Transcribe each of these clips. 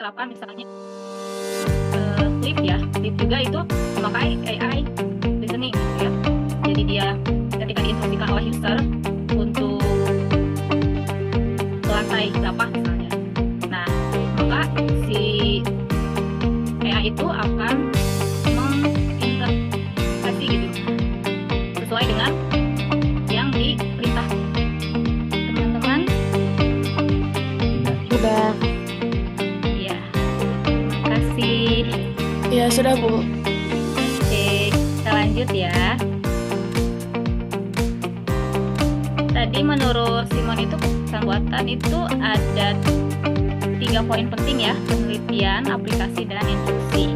diterapkan misalnya Flip ya, Flip juga itu memakai AI listening gitu ya. Jadi dia ketika diinstruksikan oleh user untuk ke lantai berapa misalnya, nah maka si AI itu akan menginterpretasi gitu sesuai dengan yang diperintah. Teman-teman Sudah. ya, terima kasih. Ya, sudah, Bu. Oke, kita lanjut ya. Tadi menurut Simon itu kecerdasan buatan itu ada 3 poin penting ya: penelitian, aplikasi, dan instruksi.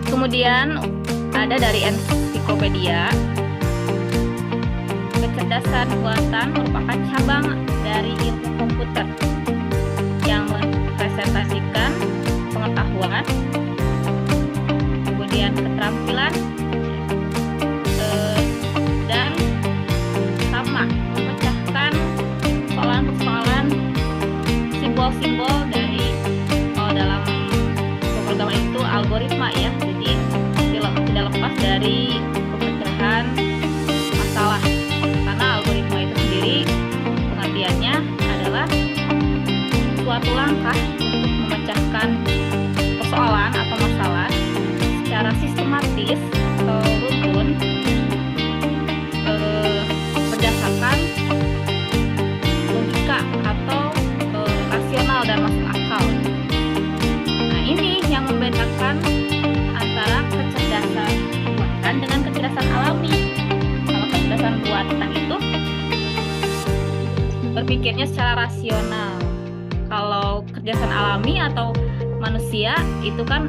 Kemudian ada dari ensiklopedia, kecerdasan buatan merupakan cabang dari ilmu komputer yang mempresentasikan pengetahuan, kemudian keterampilan, dan sama memecahkan persoalan-persoalan simbol-simbol dari dalam pemrograman itu algoritma ya. Jadi tidak lepas dari pemecahan masalah, karena algoritma itu sendiri pengertiannya adalah suatu langkah untuk memecahkan persoalan atau masalah secara sistematis atau runtun berdasarkan logika atau rasional dan masuk akal. Nah, ini yang membedakan antara kecerdasan buatan dengan kecerdasan alami. Kalau kecerdasan buatan itu berpikirnya secara rasional. Kalau kecerdasan alami atau manusia itu kan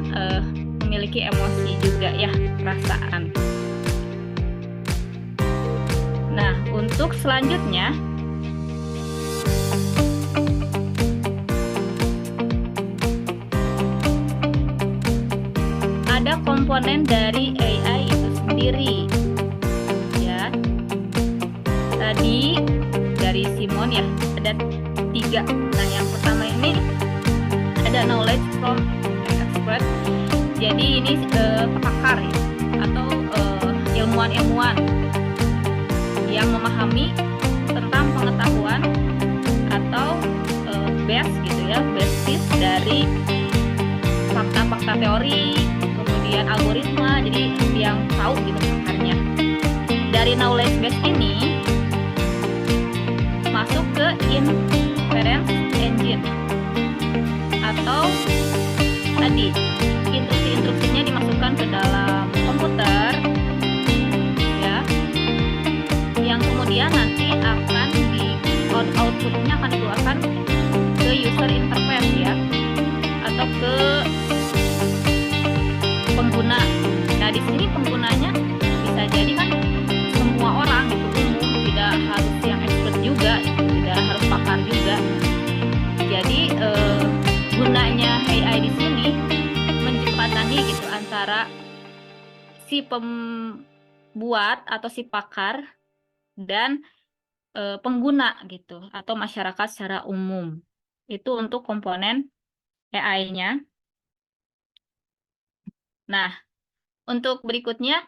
memiliki emosi juga ya, perasaan. Nah, untuk selanjutnya ada komponen dari AI itu sendiri ya. Tadi dari Simon ya ada 3. Nah, yang pertama ini ada knowledge from expert. Jadi ini pakar ya, atau ilmuwan-ilmuwan yang memahami tentang pengetahuan atau base gitu ya, basis dari fakta-fakta teori, kemudian algoritma. Jadi yang tahu gitu pakarnya. Dari knowledge base ini masuk ke inference engine, atau tadi instruksi-instruksinya dimasukkan ke dalam komputer ya, yang kemudian nanti akan outputnya akan dikeluarkan ke user interface ya, atau ke pengguna. Nah, di sini penggunanya bisa jadi kan semua orang gitu, umum, tidak harus yang expert juga, tidak harus pakar juga. Jadi gunanya AI di sini menjembatani gitu antara si pembuat atau si pakar dan pengguna gitu, atau masyarakat secara umum. Itu untuk komponen AI-nya. Nah, untuk berikutnya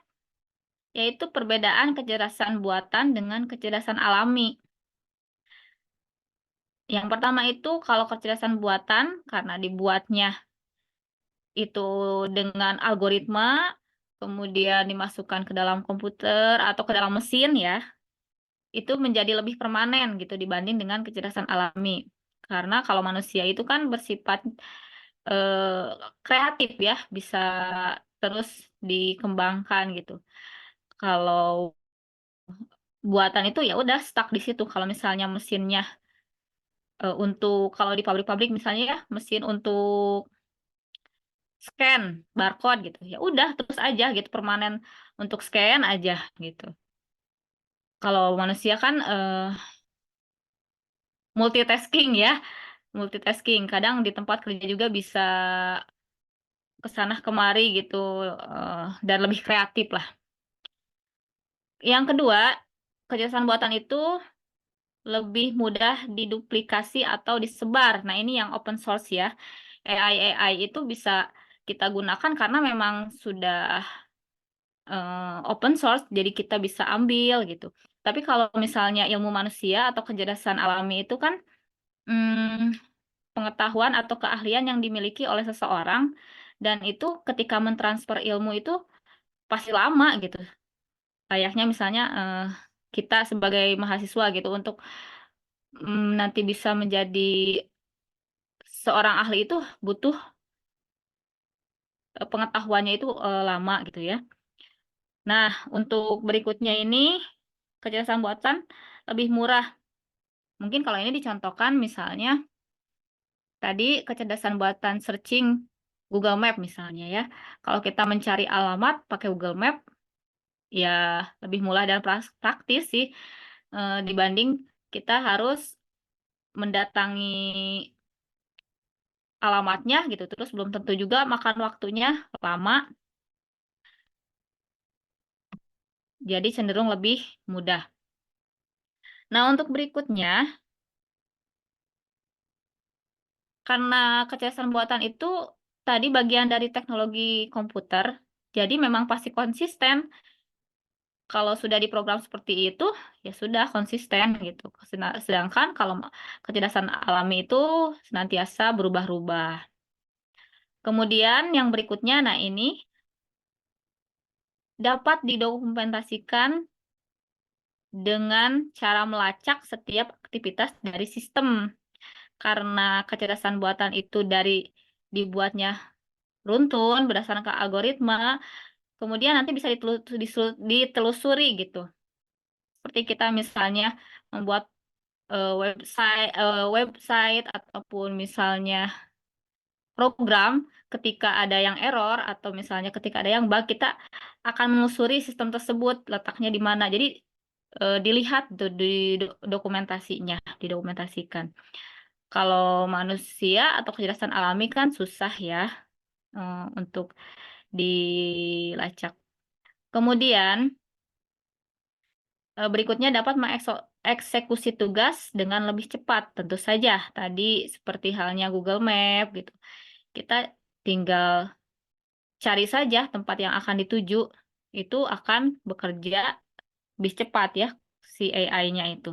yaitu perbedaan kecerdasan buatan dengan kecerdasan alami. Yang pertama itu kalau kecerdasan buatan karena dibuatnya itu dengan algoritma, kemudian dimasukkan ke dalam komputer atau ke dalam mesin ya, itu menjadi lebih permanen gitu dibanding dengan kecerdasan alami. Karena kalau manusia itu kan bersifat kreatif ya, bisa terus dikembangkan gitu. Kalau buatan itu ya udah stuck di situ. Kalau misalnya mesinnya untuk kalau di pabrik-pabrik misalnya ya, mesin untuk scan barcode gitu, ya udah terus aja gitu, permanen untuk scan aja gitu. Kalau manusia kan multitasking ya, multitasking. Kadang di tempat kerja juga bisa kesana kemari gitu, dan lebih kreatif lah. Yang kedua, kecerdasan buatan itu lebih mudah diduplikasi atau disebar. Nah, ini yang open source ya. AI itu bisa kita gunakan karena memang sudah open source, jadi kita bisa ambil gitu. Tapi kalau misalnya ilmu manusia atau kecerdasan alami itu kan pengetahuan atau keahlian yang dimiliki oleh seseorang, dan itu ketika mentransfer ilmu itu pasti lama gitu. Layaknya misalnya kita sebagai mahasiswa gitu untuk nanti bisa menjadi seorang ahli itu butuh pengetahuannya itu lama gitu ya. Nah, untuk berikutnya ini kecerdasan buatan lebih murah. Mungkin kalau ini dicontohkan misalnya tadi kecerdasan buatan searching Google Map misalnya ya. Kalau kita mencari alamat pakai Google Map ya lebih mudah dan praktis sih dibanding kita harus mendatangi alamatnya gitu, terus belum tentu juga makan waktunya lama, jadi cenderung lebih mudah. Nah, untuk berikutnya, karena kecerdasan buatan itu tadi bagian dari teknologi komputer, jadi memang pasti konsisten. Kalau sudah diprogram seperti itu, ya sudah konsisten gitu. Sedangkan kalau kecerdasan alami itu senantiasa berubah-ubah. Kemudian yang berikutnya, nah ini dapat didokumentasikan dengan cara melacak setiap aktivitas dari sistem. Karena kecerdasan buatan itu dibuatnya runtun berdasarkan ke algoritma, kemudian nanti bisa ditelusuri gitu. Seperti kita misalnya membuat website ataupun misalnya program, ketika ada yang error atau misalnya ketika ada yang bug, kita akan menelusuri sistem tersebut letaknya di mana. Jadi dilihat tuh di dokumentasinya, didokumentasikan. Kalau manusia atau kecerdasan alami kan susah ya untuk dilacak. Kemudian berikutnya dapat mengeksekusi tugas dengan lebih cepat. Tentu saja tadi seperti halnya Google Map gitu. Kita tinggal cari saja tempat yang akan dituju, itu akan bekerja lebih cepat ya si AI-nya itu.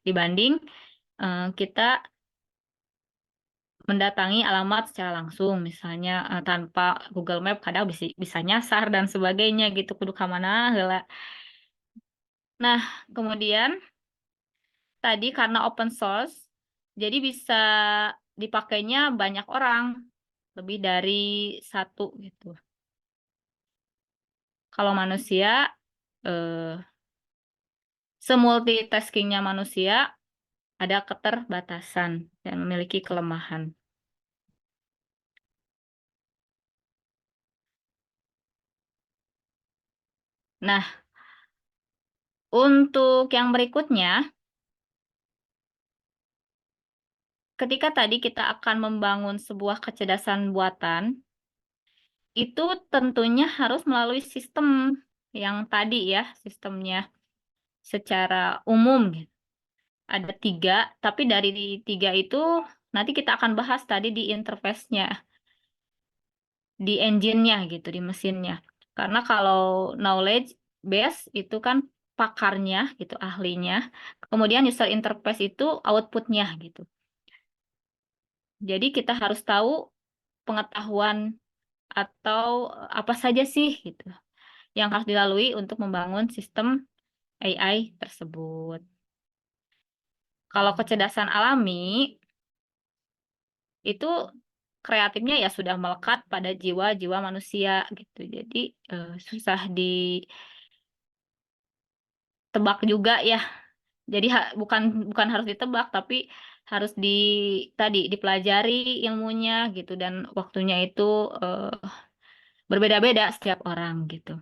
Dibanding kita mendatangi alamat secara langsung, misalnya tanpa Google Map kadang bisa nyasar dan sebagainya gitu, kudu ka mana heula. Nah, kemudian tadi karena open source, jadi bisa dipakainya banyak orang, lebih dari satu gitu. Kalau manusia, eh, semultitaskingnya manusia ada keterbatasan dan memiliki kelemahan. Nah, untuk yang berikutnya, ketika tadi kita akan membangun sebuah kecerdasan buatan, itu tentunya harus melalui sistem yang tadi ya, sistemnya secara umum gitu. Ada 3, tapi dari 3 itu nanti kita akan bahas tadi di interface-nya, di engine-nya gitu, di mesinnya. Karena kalau knowledge base itu kan pakarnya gitu, ahlinya. Kemudian user interface itu output-nya gitu. Jadi kita harus tahu pengetahuan atau apa saja sih gitu yang harus dilalui untuk membangun sistem AI tersebut. Kalau kecerdasan alami itu kreatifnya ya sudah melekat pada jiwa-jiwa manusia gitu. Jadi susah ditebak juga ya. Jadi bukan bukan harus ditebak tapi harus tadi dipelajari ilmunya gitu dan waktunya itu eh, berbeda-beda setiap orang gitu.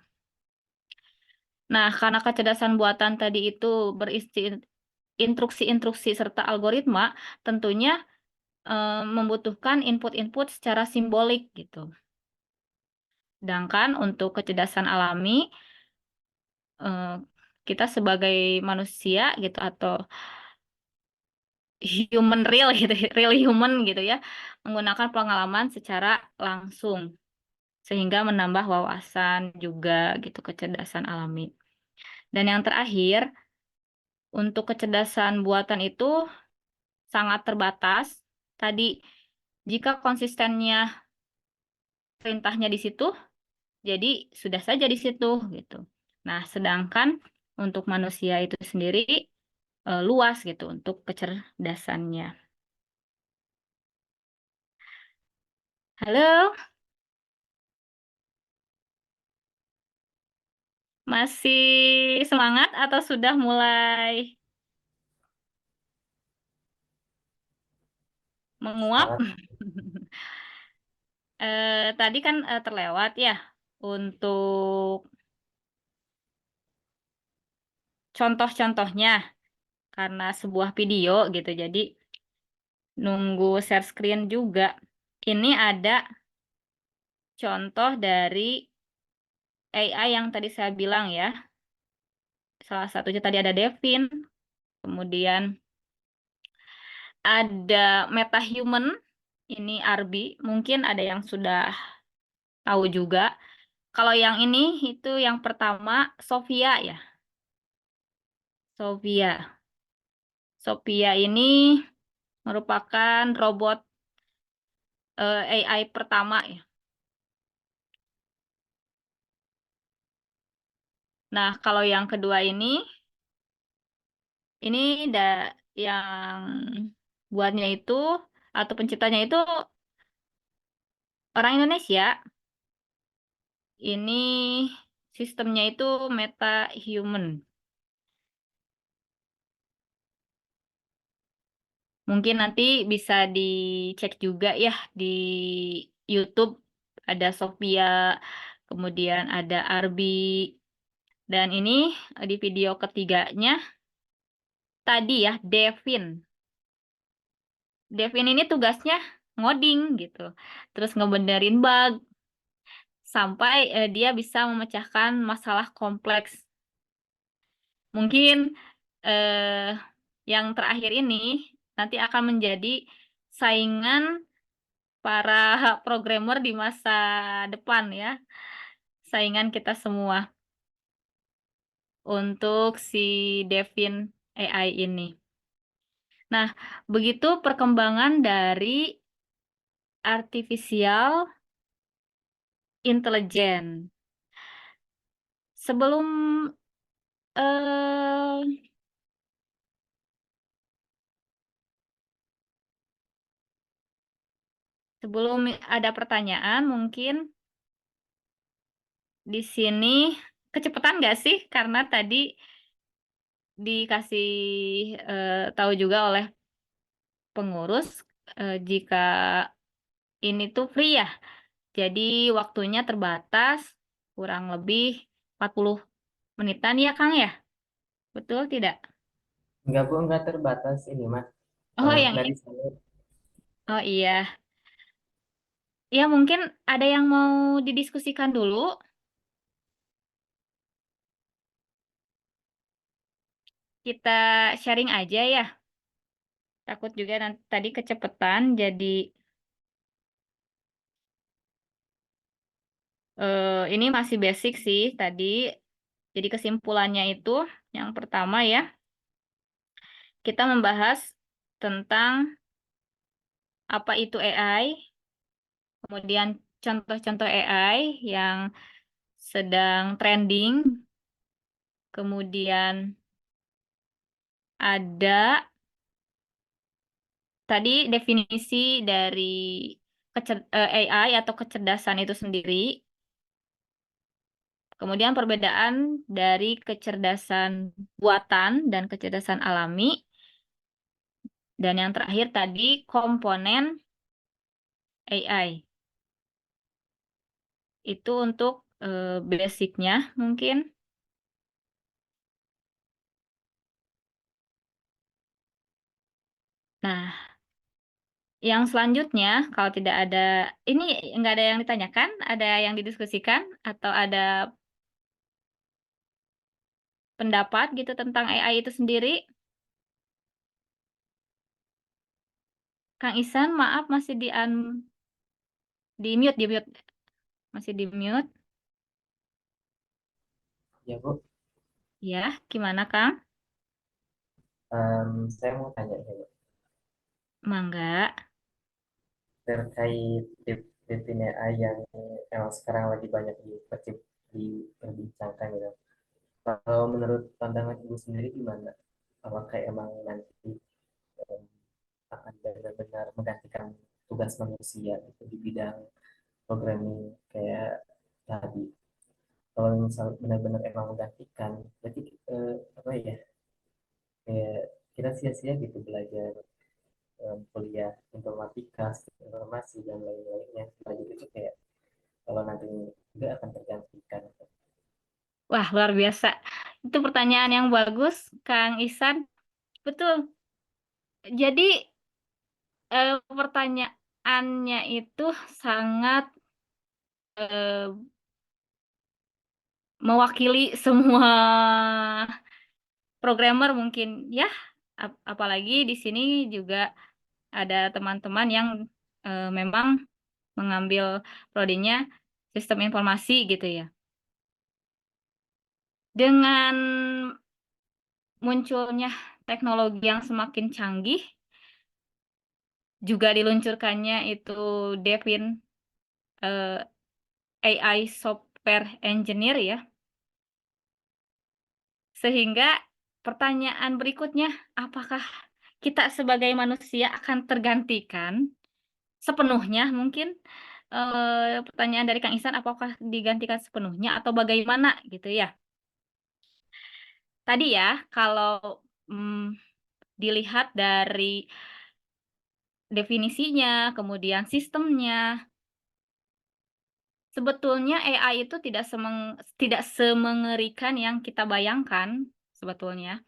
Nah, karena kecerdasan buatan tadi itu berisi instruksi-instruksi serta algoritma, tentunya membutuhkan input-input secara simbolik gitu. Sedangkan untuk kecerdasan alami, eh, kita sebagai manusia gitu atau human real gitu, real human gitu ya, menggunakan pengalaman secara langsung sehingga menambah wawasan juga gitu, kecerdasan alami. Dan yang terakhir, untuk kecerdasan buatan itu sangat terbatas. Tadi jika konsistennya perintahnya di situ, jadi sudah saja di situ gitu. Nah, sedangkan untuk manusia itu sendiri luas gitu untuk kecerdasannya. Halo, masih semangat atau sudah mulai menguap? Semangat. Tadi kan terlewat ya untuk contoh-contohnya karena sebuah video gitu. Jadi nunggu share screen juga. Ini ada contoh dari AI yang tadi saya bilang ya. Salah satunya tadi ada Devin, kemudian ada MetaHuman, ini Arbi. Mungkin ada yang sudah tahu juga. Kalau yang ini itu yang pertama Sophia ya. Sophia. Sophia ini merupakan robot AI pertama ya. Nah, kalau yang kedua ini yang buatnya itu atau penciptanya itu orang Indonesia. Ini sistemnya itu MetaHuman. Mungkin nanti bisa dicek juga ya di YouTube. Ada Sophia, kemudian ada Arbi. Dan ini di video ketiganya tadi ya, Devin. Devin ini tugasnya ngoding gitu. Terus ngebenerin bug sampai dia bisa memecahkan masalah kompleks. Mungkin eh, yang terakhir ini nanti akan menjadi saingan para programmer di masa depan ya. Saingan kita semua untuk si Devin AI ini. Nah, begitu perkembangan dari artificial intelligence. Sebelum eh, sebelum ada pertanyaan, mungkin di sini kecepatan nggak sih? Karena tadi dikasih tahu juga oleh pengurus jika ini tuh free ya. Jadi waktunya terbatas, kurang lebih 40 menitan ya Kang ya? Betul tidak? Enggak Bu, enggak terbatas ini Mas. Oh yang Dari ini. saya Oh iya. Ya mungkin ada yang mau didiskusikan dulu. Kita sharing aja ya. Takut juga nanti tadi kecepatan, jadi ini masih basic sih tadi. Jadi kesimpulannya itu yang pertama ya, kita membahas tentang apa itu AI, kemudian contoh-contoh AI yang sedang trending, kemudian ada tadi definisi dari AI atau kecerdasan itu sendiri, kemudian perbedaan dari kecerdasan buatan dan kecerdasan alami, dan yang terakhir tadi komponen AI. Itu untuk basicnya mungkin. Nah, yang selanjutnya kalau tidak ada, ini nggak ada yang ditanyakan, ada yang didiskusikan, atau ada pendapat gitu tentang AI itu sendiri. Kang Isan, maaf masih di mute, masih di mute. Ya Bu, Ya, gimana Kang? saya mau tanya ya Bu, Mangga. terkait definisi AI yang emang sekarang lagi banyak diperbincangkan gitu. Kalau menurut pandangan Ibu sendiri gimana? Apakah emang nanti em, akan benar-benar menggantikan tugas manusia itu di bidang programming kayak tadi? Kalau misal benar-benar emang menggantikan, berarti apa ya? Kayak kita sia-sia gitu belajar kuliah informatika, sistem informasi dan lain-lainnya. Belajar itu kayak kalau nanti juga akan tergantikan. Wah, luar biasa. Itu pertanyaan yang bagus, Kang Isan. Betul. Jadi, pertanyaannya itu sangat eh, mewakili semua programmer mungkin ya. Apalagi di sini juga ada teman-teman yang memang mengambil prodinya sistem informasi gitu ya. Dengan munculnya teknologi yang semakin canggih, juga diluncurkannya itu Devin eh, AI Software Engineer ya, sehingga pertanyaan berikutnya, apakah kita sebagai manusia akan tergantikan sepenuhnya mungkin pertanyaan dari Kang Ihsan apakah digantikan sepenuhnya atau bagaimana gitu ya. Tadi ya kalau mm, dilihat dari definisinya, kemudian sistemnya, sebetulnya AI itu tidak semengerikan yang kita bayangkan sebetulnya.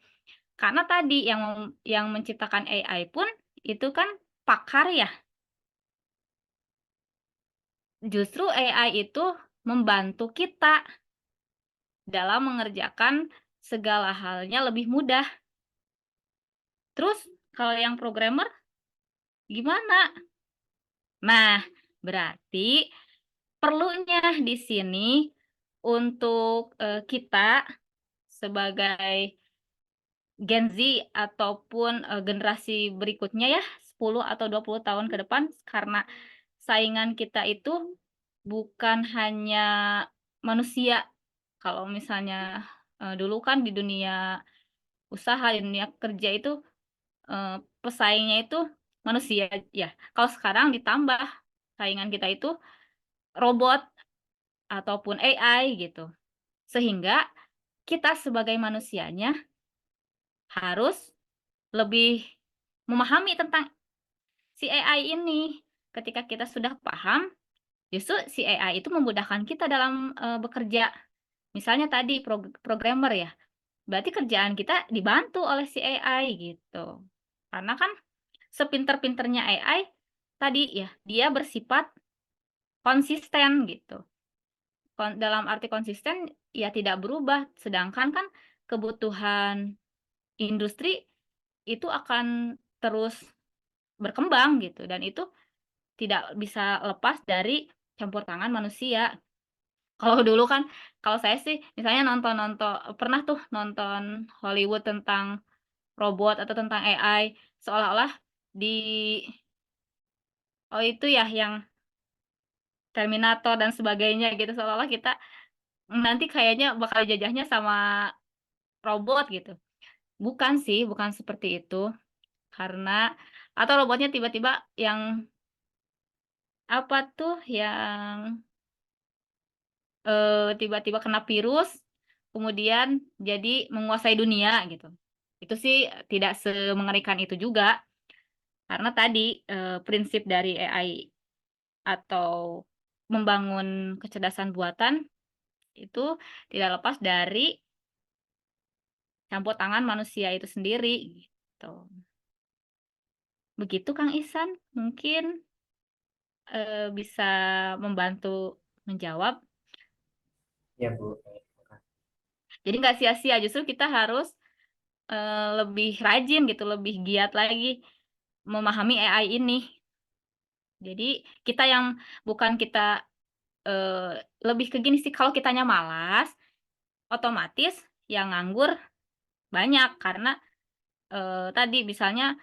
Karena tadi yang menciptakan AI pun itu kan pakar ya. Justru AI itu membantu kita dalam mengerjakan segala halnya lebih mudah. Terus kalau yang programmer gimana? Nah, berarti perlunya di sini untuk kita sebagai Gen Z ataupun generasi berikutnya ya 10 atau 20 tahun ke depan karena saingan kita itu bukan hanya manusia. Kalau misalnya dulu kan di dunia usaha, di dunia kerja itu pesaingnya itu manusia ya. Kalau sekarang ditambah saingan kita itu robot ataupun AI gitu. Sehingga kita sebagai manusianya harus lebih memahami tentang si AI ini. Ketika kita sudah paham, justru si AI itu memudahkan kita dalam bekerja. Misalnya tadi programmer ya, berarti kerjaan kita dibantu oleh si AI gitu. Karena kan sepinter-pinternya AI tadi ya, dia bersifat konsisten gitu. Dalam arti konsisten ya tidak berubah, sedangkan kan kebutuhan industri itu akan terus berkembang gitu dan itu tidak bisa lepas dari campur tangan manusia. Kalau dulu kan, kalau saya sih misalnya nonton-nonton pernah tuh nonton Hollywood tentang robot atau tentang AI seolah-olah di oh itu ya yang Terminator dan sebagainya gitu seolah-olah kita nanti kayaknya bakal jajahnya sama robot gitu. Bukan sih, bukan seperti itu. Karena atau robotnya tiba-tiba yang apa tuh yang tiba-tiba kena virus, kemudian jadi menguasai dunia gitu. Itu sih tidak semengerikan itu juga, karena tadi prinsip dari AI atau membangun kecerdasan buatan itu tidak lepas dari campur tangan manusia itu sendiri gitu. Begitu Kang Ihsan, mungkin bisa membantu menjawab. Ya Bu, Jadi nggak sia-sia, justru kita harus lebih rajin gitu, lebih giat lagi memahami AI ini. Jadi kita yang bukan kita lebih ke gini sih, kalau kitanya malas, otomatis yang nganggur banyak karena, tadi misalnya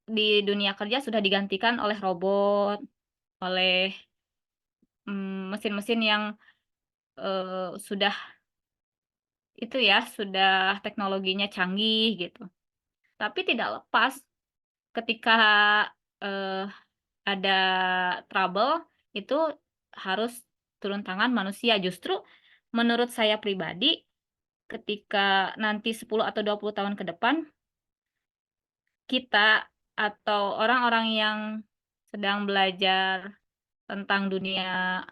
di dunia kerja sudah digantikan oleh robot, oleh, mesin-mesin yang, sudah itu ya, sudah teknologinya canggih gitu. Tapi tidak lepas ketika, eee, ada trouble itu harus turun tangan manusia. Justru menurut saya pribadi, ketika nanti 10 atau 20 tahun ke depan, kita atau orang-orang yang sedang belajar tentang dunia,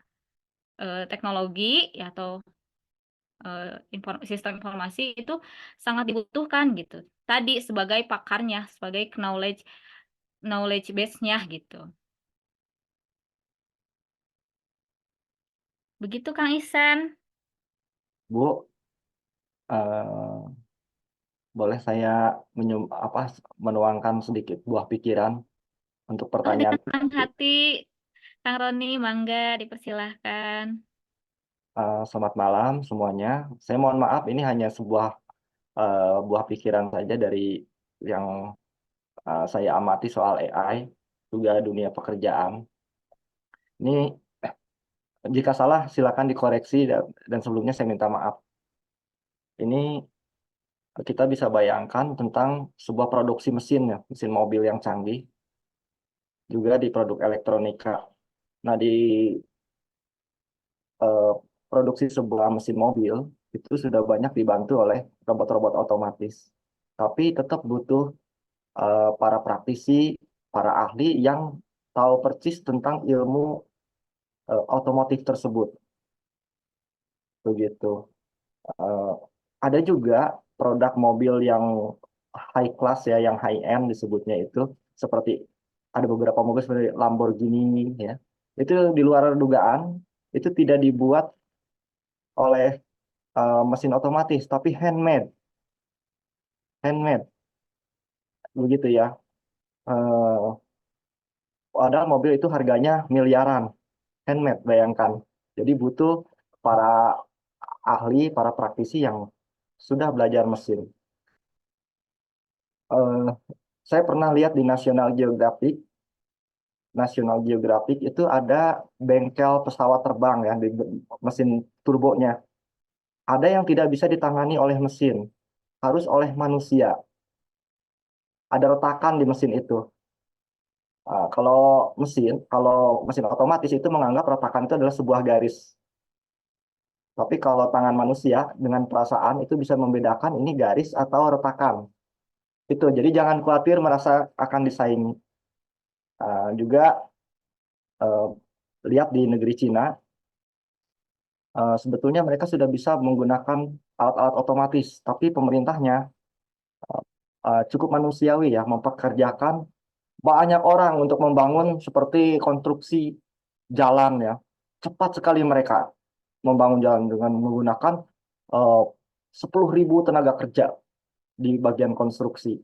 teknologi ya atau, sistem informasi itu sangat dibutuhkan gitu. Tadi sebagai pakarnya, sebagai knowledge knowledge base-nya gitu. Begitu Kang Ihsan. Bu, eh, boleh saya menuangkan sedikit buah pikiran untuk Oh, pertanyaan. dengan senang hati, Kang Roni, mangga dipersilahkan. Selamat malam semuanya. Saya mohon maaf, ini hanya sebuah buah pikiran saja dari yang saya amati soal AI, juga dunia pekerjaan. Ini jika salah silakan dikoreksi dan sebelumnya saya minta maaf. Ini kita bisa bayangkan tentang sebuah produksi mesin ya, mesin mobil yang canggih, juga di produk elektronika. Nah, di eh, produksi sebuah mesin mobil itu sudah banyak dibantu oleh robot-robot otomatis. Tapi tetap butuh para praktisi, para ahli yang tahu persis tentang ilmu otomotif tersebut. Begitu. Eh, ada juga produk mobil yang high class ya, yang high end disebutnya itu, seperti ada beberapa mobil seperti Lamborghini ya. Itu di luar dugaan, itu tidak dibuat oleh mesin otomatis, tapi handmade begitu ya. Eh, Padahal mobil itu harganya miliaran, handmade, bayangkan. Jadi butuh para ahli, para praktisi yang sudah belajar mesin. Eh, saya pernah lihat di National Geographic itu ada bengkel pesawat terbang ya, di mesin turbonya. Ada yang tidak bisa ditangani oleh mesin, harus oleh manusia. Ada retakan di mesin itu. Kalau mesin otomatis itu menganggap retakan itu adalah sebuah garis. Tapi kalau tangan manusia dengan perasaan itu bisa membedakan ini garis atau retakan. Itu. Jadi jangan khawatir merasa akan disaingi. Juga eh, lihat di negeri Cina, sebetulnya mereka sudah bisa menggunakan alat-alat otomatis, tapi pemerintahnya cukup manusiawi ya, mempekerjakan banyak orang untuk membangun seperti konstruksi jalan ya. Cepat sekali mereka membangun jalan dengan menggunakan eh, 10.000 tenaga kerja di bagian konstruksi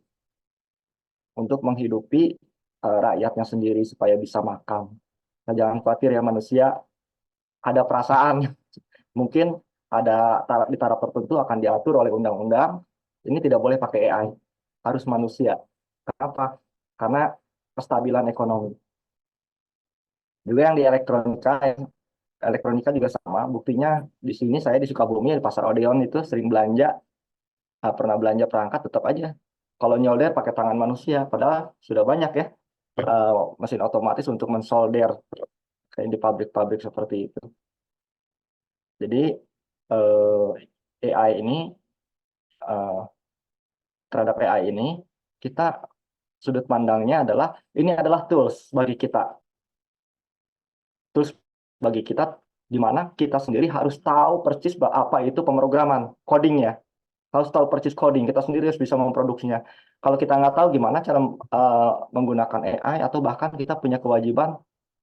untuk menghidupi rakyatnya sendiri supaya bisa makan. Nah, jangan khawatir ya, manusia ada perasaan. Mungkin di taraf tertentu akan diatur oleh undang-undang. Ini tidak boleh pakai AI, harus manusia. Kenapa? Karena kestabilan ekonomi. Juga yang di elektronika juga sama. Buktinya di sini saya di Sukabumi di Pasar Odeon itu sering belanja, pernah belanja perangkat tetap aja. Kalau nyolder pakai tangan manusia, padahal sudah banyak ya eh, mesin otomatis untuk mensolder kayak di pabrik-pabrik seperti itu. Jadi AI ini eh, terhadap AI ini kita sudut pandangnya adalah ini adalah tools bagi kita di mana kita sendiri harus tahu persis apa itu pemrograman codingnya, harus tahu persis coding, kita sendiri harus bisa memproduksinya. Kalau kita nggak tahu gimana cara menggunakan AI, atau bahkan kita punya kewajiban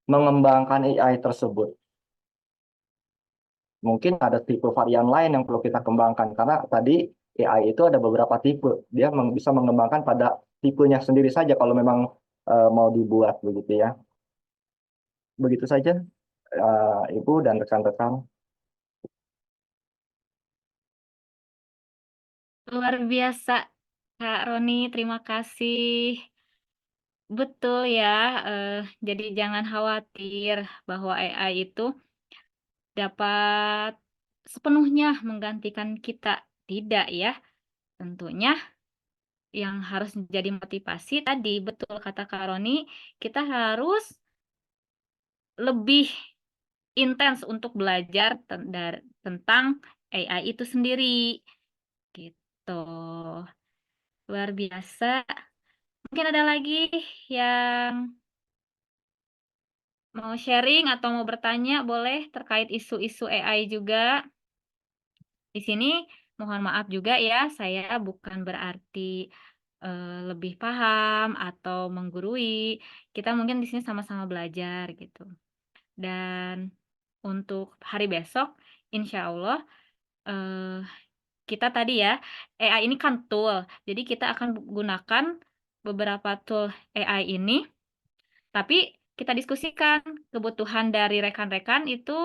mengembangkan AI tersebut. Mungkin ada tipe varian lain yang perlu kita kembangkan, karena tadi AI itu ada beberapa tipe. Dia bisa mengembangkan pada tipenya sendiri saja kalau memang mau dibuat begitu ya. Begitu saja, Ibu dan rekan-rekan. Luar biasa, Kak Roni, terima kasih. Betul ya, jadi jangan khawatir bahwa AI itu dapat sepenuhnya menggantikan kita. Tidak ya, tentunya yang harus menjadi motivasi tadi, betul kata Kak Roni, kita harus lebih intens untuk belajar tentang AI itu sendiri. Gitu. Luar biasa. Mungkin ada lagi yang mau sharing atau mau bertanya, boleh terkait isu-isu AI juga. Di sini mohon maaf juga ya, saya bukan berarti lebih paham atau menggurui. Kita mungkin di sini sama-sama belajar gitu. Dan untuk hari besok, insya Allah eh, kita tadi ya, AI ini kan tool. Jadi kita akan gunakan beberapa tool AI ini, tapi kita diskusikan kebutuhan dari rekan-rekan itu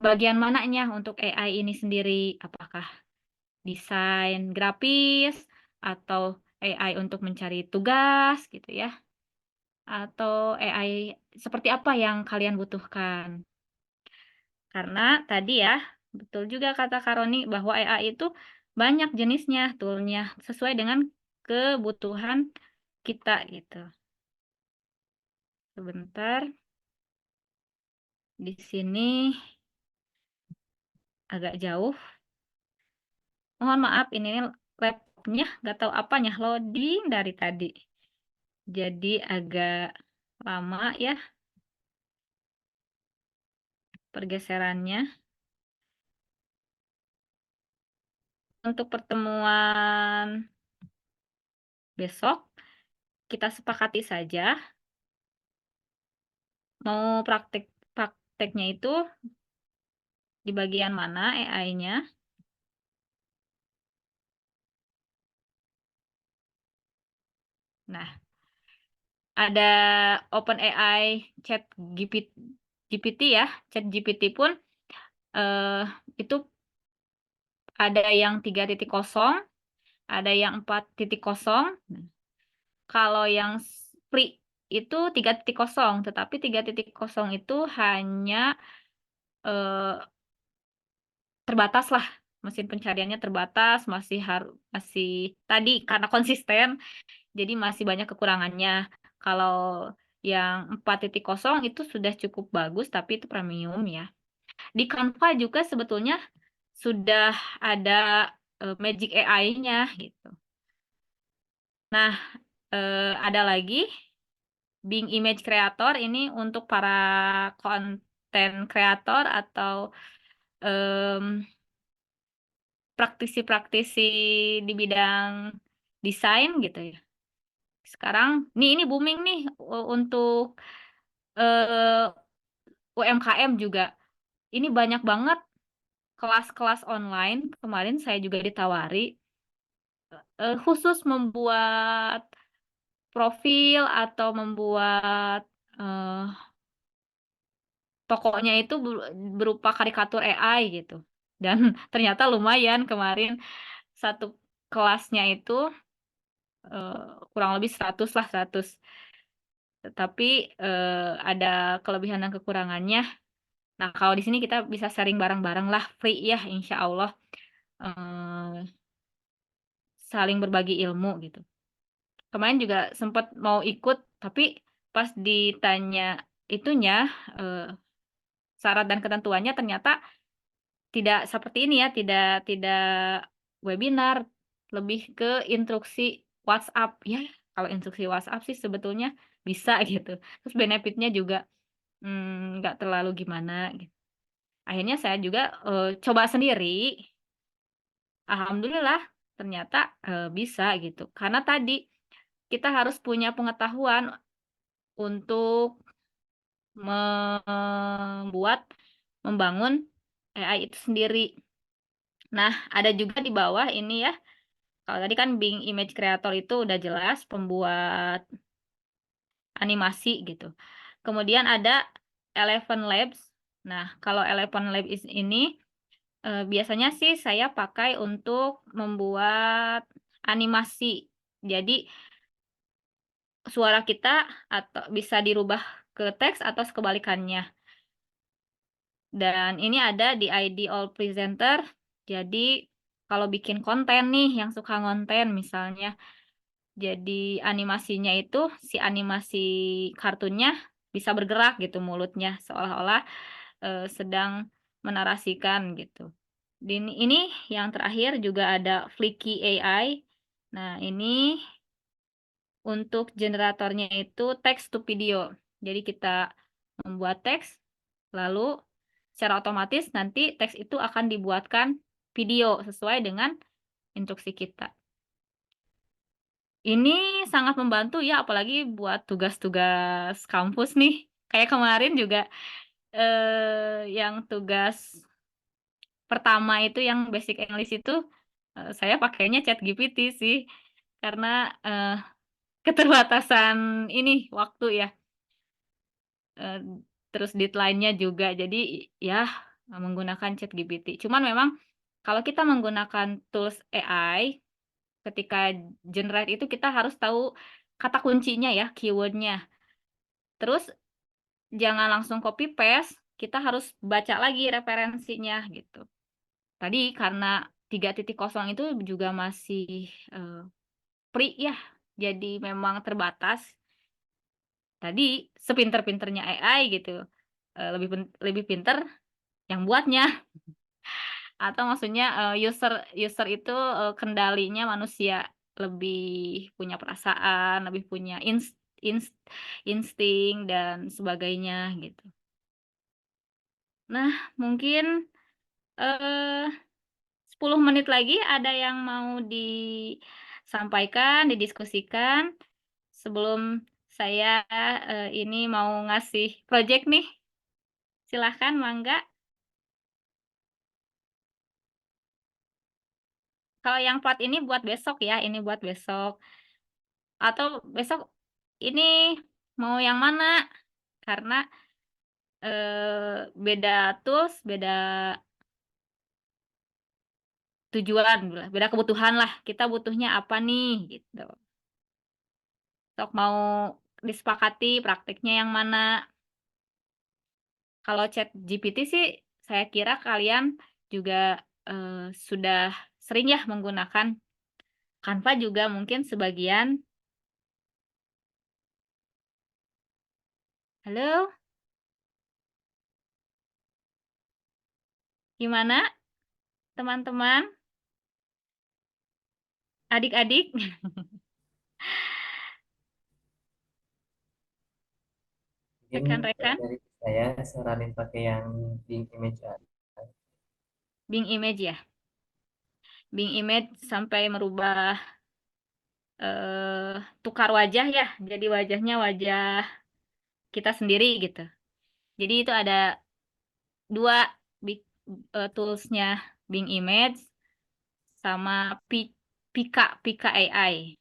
bagian mananya untuk AI ini sendiri. Apakah desain grafis atau AI untuk mencari tugas gitu ya, atau AI seperti apa yang kalian butuhkan. Karena tadi ya, betul juga kata Karoni bahwa AI itu banyak jenisnya, toolnya sesuai dengan kebutuhan kita gitu. Sebentar, di sini agak jauh. Mohon maaf, ini laptopnya nggak tahu apanya loading dari tadi. Jadi agak lama ya pergeserannya. Untuk pertemuan besok, kita sepakati saja mau prakteknya itu di bagian mana AI-nya. Nah, ada OpenAI Chat GPT ya, Chat GPT pun eh, itu ada yang 3.0, ada yang 4.0. Kalau yang free itu 3.0, tetapi 3.0 itu hanya eh, terbatas lah, mesin pencariannya terbatas, masih tadi karena konsisten, jadi masih banyak kekurangannya. Kalau yang 4.0 itu sudah cukup bagus, tapi itu premium ya. Di Canva juga sebetulnya sudah ada Magic AI-nya gitu. Nah, ada lagi Bing Image Creator ini untuk para konten kreator atau em, praktisi-praktisi di bidang desain gitu ya. Sekarang ini booming nih untuk UMKM juga. Ini banyak banget kelas-kelas online. Kemarin saya juga ditawari khusus membuat profil atau membuat eh, tokonya itu berupa karikatur AI gitu. Dan ternyata lumayan kemarin satu kelasnya itu kurang lebih 100 lah 100. Tetapi ada kelebihan dan kekurangannya. Nah, kalau di sini kita bisa sharing bareng-bareng lah, free ya, insya Allah. Eh, Saling berbagi ilmu gitu. Kemarin juga sempat mau ikut, tapi pas ditanya itunya, eh, syarat dan ketentuannya ternyata tidak seperti ini ya, tidak webinar, lebih ke instruksi WhatsApp ya. Kalau instruksi WhatsApp sih sebetulnya bisa gitu. Terus benefitnya juga nggak terlalu gimana gitu. Akhirnya saya juga coba sendiri. Alhamdulillah ternyata bisa gitu. Karena tadi kita harus punya pengetahuan untuk membangun AI itu sendiri. Nah, ada juga di bawah ini ya, Kalau tadi kan Bing Image Creator itu udah jelas pembuat animasi gitu. Kemudian ada Eleven Labs. Nah, kalau Eleven Labs ini biasanya sih saya pakai untuk membuat animasi. Jadi suara kita atau bisa dirubah ke teks atau kebalikannya. Dan ini ada di ID All Presenter. Jadi kalau bikin konten nih yang suka ngonten misalnya, jadi animasinya itu si animasi kartunnya bisa bergerak gitu mulutnya seolah-olah sedang menarasikan gitu. Ini yang terakhir juga ada Flicky AI. Nah, ini untuk generatornya itu text to video. Jadi kita membuat teks, lalu secara otomatis nanti teks itu akan dibuatkan video sesuai dengan instruksi kita. Ini sangat membantu ya, apalagi buat tugas-tugas kampus nih. Kayak kemarin juga yang tugas pertama itu yang basic English itu saya pakainya ChatGPT sih, karena keterbatasan ini waktu ya. Eh, Terus deadline-nya juga. Jadi ya menggunakan ChatGPT. Cuman memang kalau kita menggunakan tools AI, ketika generate itu kita harus tahu kata kuncinya ya, keywordnya. Terus jangan langsung copy paste, kita harus baca lagi referensinya gitu. Tadi karena 3.0 itu juga masih eh, free ya, jadi memang terbatas. Tadi sepinter-pinternya AI gitu, lebih pinter yang buatnya. Atau maksudnya user user itu kendalinya manusia, lebih punya perasaan, lebih punya ins- insting dan sebagainya gitu. Nah, mungkin eh 10 menit lagi ada yang mau disampaikan, didiskusikan sebelum saya ini mau ngasih project nih. Silahkan, Mangga. Kalau yang plat ini buat besok ya, ini buat besok. Atau besok ini mau yang mana? Karena beda tools, beda tujuan, beda kebutuhan lah. Kita butuhnya apa nih gitu. Sok mau disepakati praktiknya yang mana? Kalau chat GPT sih, saya kira kalian juga eh, sudah sering ya menggunakan Canva juga mungkin sebagian. Halo, gimana teman-teman, adik-adik, Mungkin rekan-rekan? dari saya saranin pakai yang Bing Image AI. Bing Image ya. Bing Image sampai merubah tukar wajah ya. Jadi wajahnya wajah kita sendiri gitu. Jadi itu ada dua toolsnya, Bing Image sama Pika AI.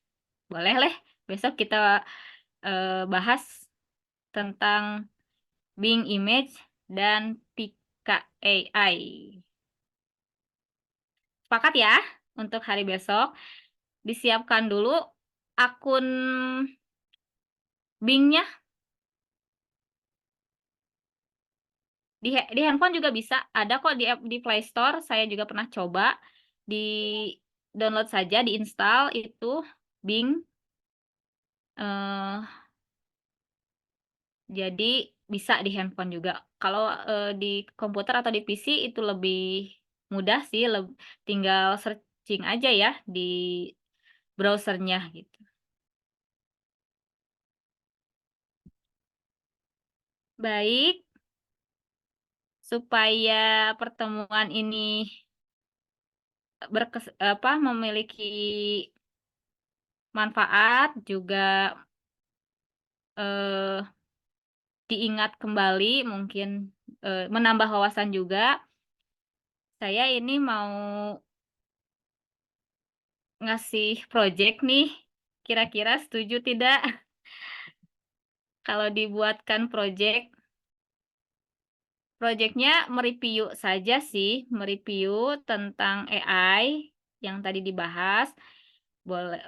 Boleh leh, besok kita bahas tentang Bing Image dan Pika AI. Sepakat ya untuk hari besok. Disiapkan dulu akun Bing-nya. Di handphone juga bisa. Ada kok di app di Play Store. Saya juga pernah coba. Di download saja, diinstal itu Bing. eh jadi bisa di handphone juga. Kalau di komputer atau di PC itu lebih mudah sih. Tinggal searching aja ya di browsernya gitu. Baik, supaya pertemuan ini memiliki manfaat juga eh, diingat kembali, mungkin menambah wawasan juga. Saya ini mau ngasih project nih, kira-kira setuju tidak kalau dibuatkan projectnya mereview saja sih, mereview tentang AI yang tadi dibahas, boleh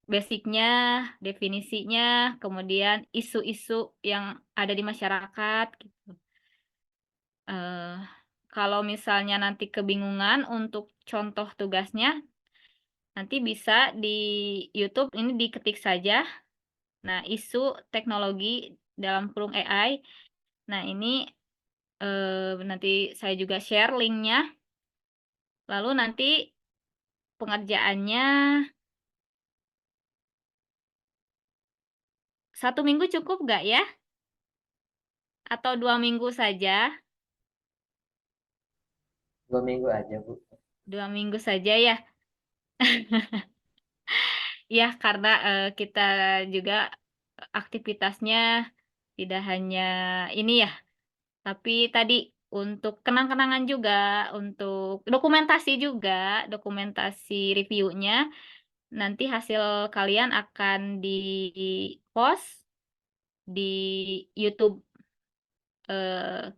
basicnya, definisinya, kemudian isu-isu yang ada di masyarakat gitu. Eh, kalau misalnya nanti kebingungan untuk contoh tugasnya, nanti bisa di YouTube ini diketik saja. Nah, isu teknologi dalam kurung AI. Nah, ini nanti saya juga share linknya. Lalu nanti pengerjaannya 1 minggu cukup nggak ya? Atau 2 minggu saja? 2 minggu aja, Bu. 2 minggu saja ya. Ya, karena kita juga aktivitasnya tidak hanya ini ya, tapi tadi untuk kenang-kenangan juga, untuk dokumentasi juga, dokumentasi reviewnya, nanti hasil kalian akan di-post di YouTube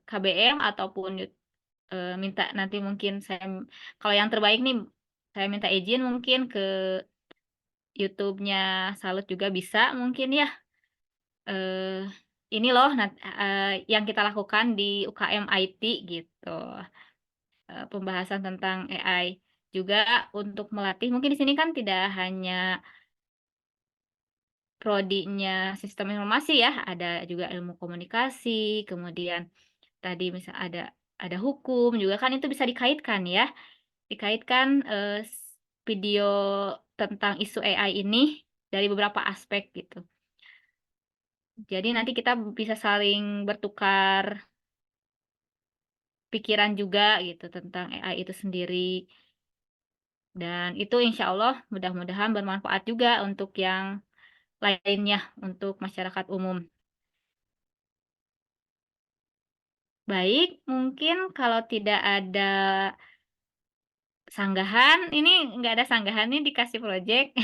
KBM ataupun minta nanti mungkin saya, kalau yang terbaik nih, saya minta izin mungkin ke YouTube-nya Salut juga bisa mungkin ya. eh ini loh yang kita lakukan di UKM IT gitu. Pembahasan tentang AI juga untuk melatih. Mungkin di sini kan tidak hanya prodinya sistem informasi ya, ada juga ilmu komunikasi, kemudian tadi misal ada hukum juga kan itu bisa dikaitkan ya. Dikaitkan video tentang isu AI ini dari beberapa aspek gitu. Jadi nanti kita bisa saling bertukar pikiran juga gitu tentang AI itu sendiri. Dan itu insya Allah mudah-mudahan bermanfaat juga untuk yang lainnya, untuk masyarakat umum. Baik, mungkin kalau tidak ada sanggahan, ini nggak ada sanggahan nih dikasih project.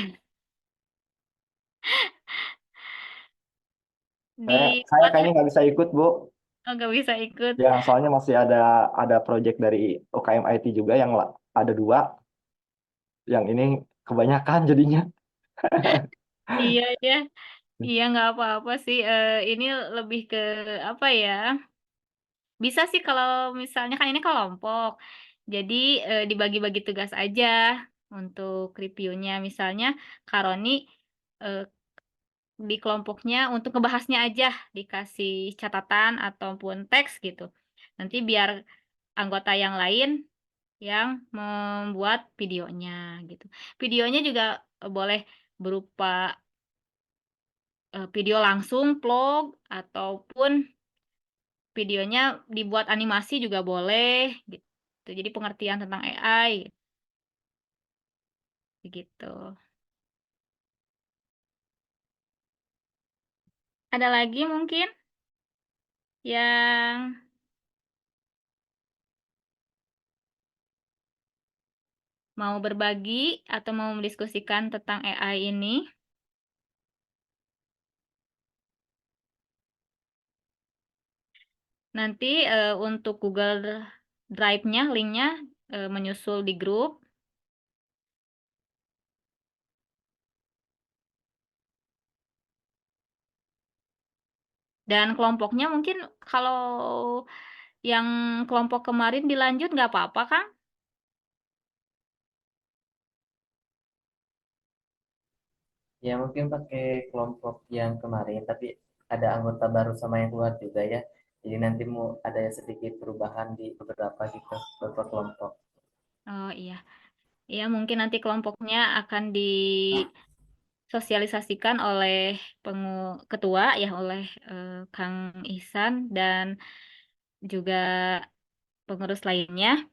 Saya Dibuat ya, kayaknya nggak bisa ikut, Bu. oh, nggak bisa ikut. Ya, soalnya masih ada project dari UKM IT juga yang ada dua. Yang ini kebanyakan jadinya. Iya, ya. Iya, nggak apa-apa sih. Ini lebih ke apa ya? Bisa sih kalau misalnya kan ini kelompok. Jadi dibagi-bagi tugas aja untuk reviewnya. Misalnya Karoni eh, di kelompoknya untuk ngebahasnya aja dikasih catatan ataupun teks gitu. Nanti biar anggota yang lain yang membuat videonya gitu. Videonya juga boleh berupa video langsung, vlog, ataupun videonya dibuat animasi juga boleh gitu. Jadi pengertian tentang AI gitu. Ada lagi mungkin yang mau berbagi atau mau mendiskusikan tentang AI ini? Nanti untuk Google Drive-nya, linknya menyusul di grup. Dan kelompoknya mungkin kalau yang kelompok kemarin dilanjut nggak apa-apa, Kang? Ya mungkin pakai kelompok yang kemarin, tapi ada anggota baru sama yang keluar juga ya. Jadi nanti mau ada sedikit perubahan di beberapa gitu, beberapa kelompok. Oh iya. Ya, mungkin nanti kelompoknya akan disosialisasikan oleh ketua ya, oleh Kang Ihsan dan juga pengurus lainnya.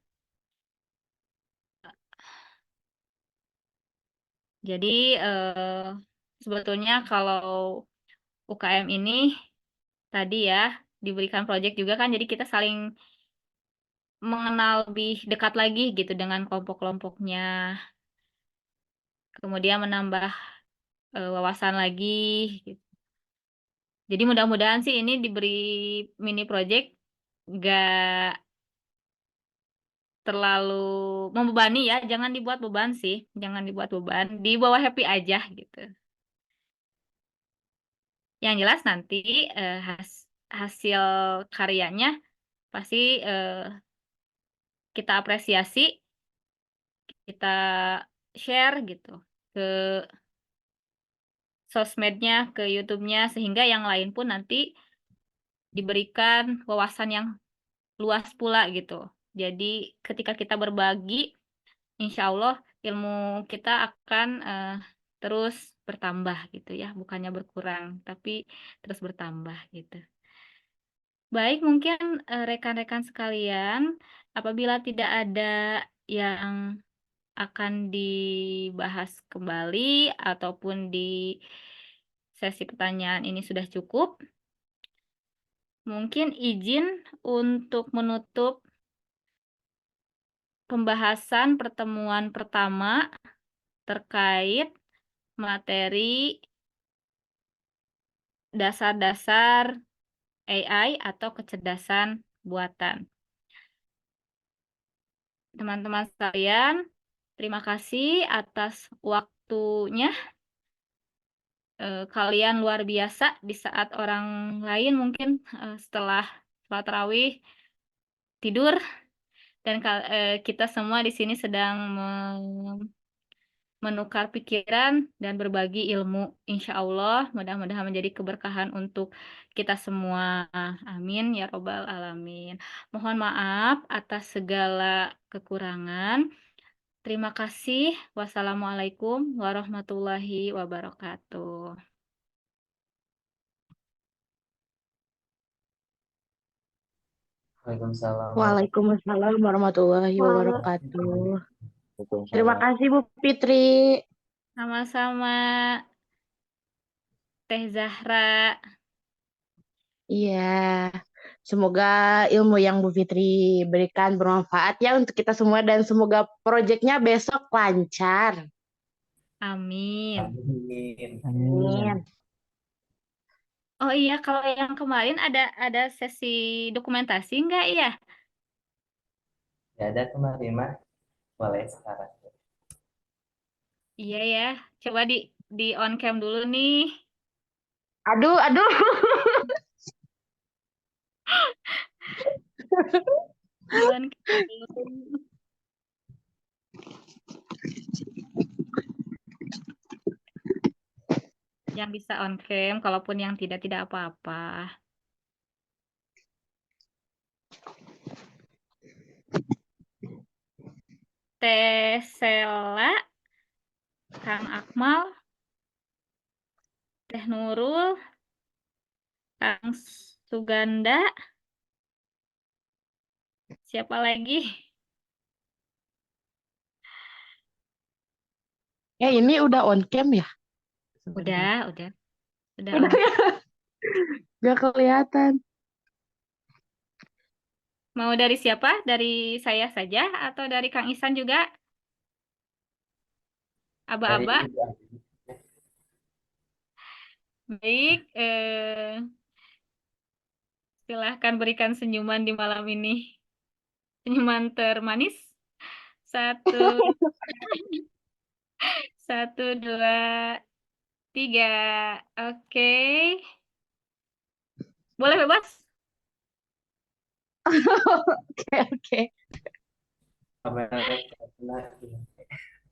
Jadi sebetulnya kalau UKM ini tadi ya diberikan proyek juga kan, jadi kita saling mengenal lebih dekat lagi gitu dengan kelompok-kelompoknya. kemudian menambah wawasan lagi gitu. Jadi mudah-mudahan sih ini diberi mini project gak terlalu membebani ya, jangan dibuat beban sih, jangan dibuat beban, dibawa happy aja gitu. Yang jelas nanti hasil karyanya pasti kita apresiasi, kita share gitu ke sosmednya, ke YouTube-nya, sehingga yang lain pun nanti diberikan wawasan yang luas pula gitu. Jadi ketika kita berbagi, insya Allah ilmu kita akan terus bertambah gitu ya, bukannya berkurang, tapi terus bertambah gitu. Baik, mungkin rekan-rekan sekalian, apabila tidak ada yang akan dibahas kembali ataupun di sesi pertanyaan ini sudah cukup, mungkin izin untuk menutup pembahasan pertemuan pertama terkait materi dasar-dasar AI atau kecerdasan buatan. Teman-teman sekalian, terima kasih atas waktunya. Kalian luar biasa di saat orang lain mungkin setelah sholat tarawih tidur, dan kita semua di sini sedang menukar pikiran dan berbagi ilmu. Insya Allah mudah-mudahan menjadi keberkahan untuk kita semua. Amin ya robbal alamin. Mohon maaf atas segala kekurangan. Terima kasih. Wassalamualaikum warahmatullahi wabarakatuh. Waalaikumsalam Waalaikumsalam warahmatullahi wabarakatuh. Terima Waalaikumsalam. kasih Bu Fitri. Sama-sama, Teh Zahra. Iya, semoga ilmu yang Bu Fitri berikan bermanfaat ya untuk kita semua dan semoga proyeknya besok lancar. Amin. Amin. Amin. Oh iya, kalau yang kemarin ada sesi dokumentasi nggak ya? Ya ada kemarin mah, boleh sekarang. Iya ya, coba di on cam dulu nih. Aduh, aduh. Di on cam dulu. Yang bisa on cam, kalaupun yang tidak apa-apa. Teh Sela, Kang Akmal, Teh Nurul, Kang Suganda, siapa lagi? Ini udah on cam ya? Udah Udah on. ya? Gak kelihatan. Mau dari siapa? Dari saya saja atau dari Kang Isan juga? Dari Aba-aba? Ibu. Baik, silahkan berikan senyuman di malam ini. Senyuman termanis. Satu, satu, dua, tiga. Oke. Boleh bebas? Oke, oke. Kamera kena.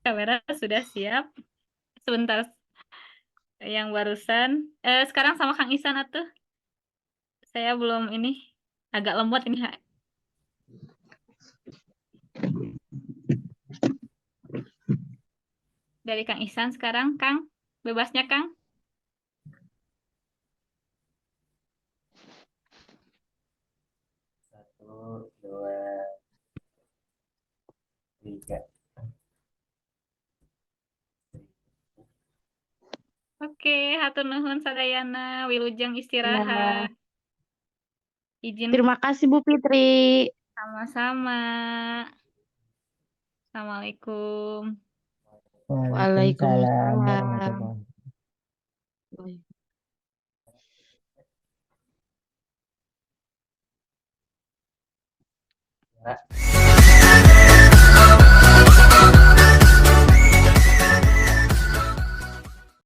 Kamera sudah siap. Sebentar, yang barusan. Sekarang sama Kang Isan atuh. Saya belum ini. Agak lemot ini. Dari Kang Isan sekarang, Kang. Bebasnya, Kang. Satu, dua, tiga. Oke, hatur nuhun sadayana. Wilujeng Ya. istirahat. Izin Terima kasih Bu Fitri. sama-sama. Assalamualaikum. Waalaikumsalam Waalaikumsalam. warahmatullahi Ya.